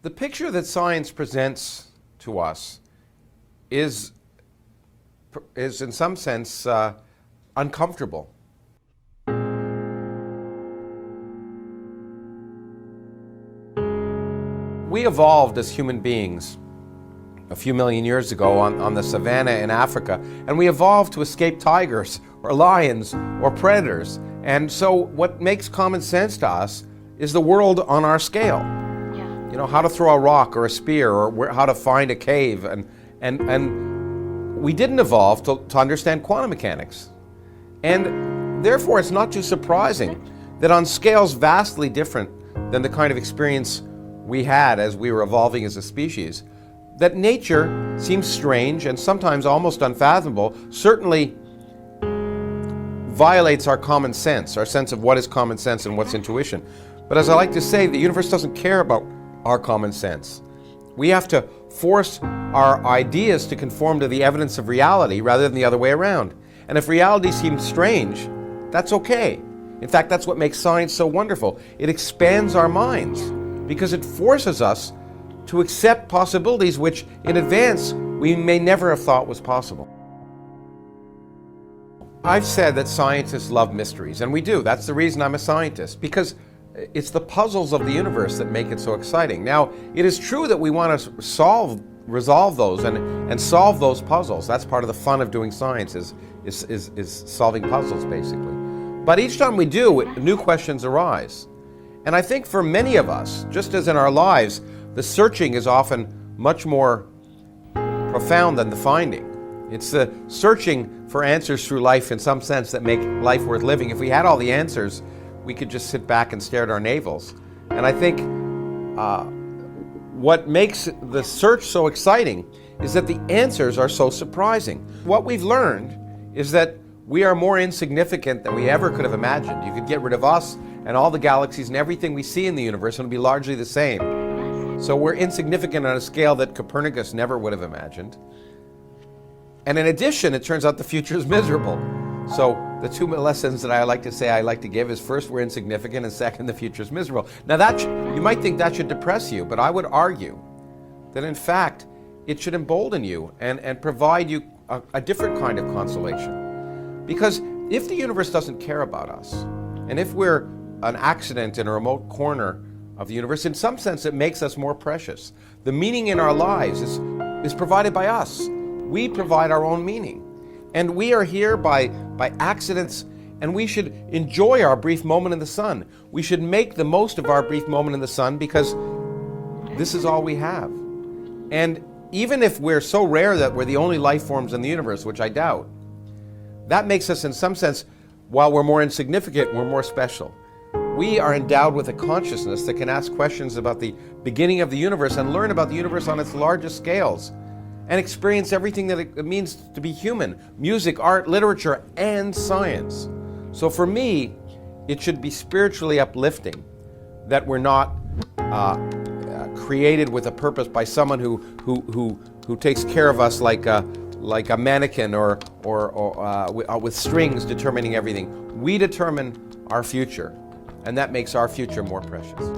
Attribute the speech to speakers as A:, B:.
A: The picture that science presents to us is in some sense uncomfortable. We evolved as human beings a few million years ago on the savannah in Africa, and we evolved to escape tigers or lions or predators. And so what makes common sense to us is the world on our scale. You know, how to throw a rock or a spear, or how to find a cave. And we didn't evolve to understand quantum mechanics. And therefore, it's not too surprising that on scales vastly different than the kind of experience we had as we were evolving as a species, that nature seems strange and sometimes almost unfathomable, certainly violates our common sense, our sense of what is common sense and what's intuition. But as I like to say, the universe doesn't care about our common sense. We have to force our ideas to conform to the evidence of reality rather than the other way around. And if reality seems strange, that's okay. In fact, that's what makes science so wonderful. It expands our minds because it forces us to accept possibilities which in advance we may never have thought was possible. I've said that scientists love mysteries, and we do. That's the reason I'm a scientist, because it's the puzzles of the universe that make it so exciting. Now, it is true that we want to resolve those and solve those puzzles. That's part of the fun of doing science, is solving puzzles, basically. But each time we do, new questions arise. And I think for many of us, just as in our lives, the searching is often much more profound than the finding. It's the searching for answers through life in some sense that make life worth living. If we had all the answers, we could just sit back and stare at our navels. And I think what makes the search so exciting is that the answers are so surprising. What we've learned is that we are more insignificant than we ever could have imagined. You could get rid of us and all the galaxies and everything we see in the universe, and it would be largely the same. So we're insignificant on a scale that Copernicus never would have imagined. And in addition, it turns out the future is miserable. So the two lessons that I like to give is, first, we're insignificant, and second, the future is miserable. Now you might think that should depress you, but I would argue that in fact it should embolden you and provide you a different kind of consolation. Because if the universe doesn't care about us, and if we're an accident in a remote corner of the universe, in some sense it makes us more precious. The meaning in our lives is provided by us. We provide our own meaning. And we are here by accidents, and we should enjoy our brief moment in the sun. We should make the most of our brief moment in the sun, because this is all we have. And even if we're so rare that we're the only life forms in the universe, which I doubt, that makes us in some sense, while we're more insignificant, we're more special. We are endowed with a consciousness that can ask questions about the beginning of the universe and learn about the universe on its largest scales, and experience everything that it means to be human: music, art, literature, and science. So for me, it should be spiritually uplifting that we're not created with a purpose by someone who takes care of us like a mannequin or with strings determining everything. We determine our future, and that makes our future more precious.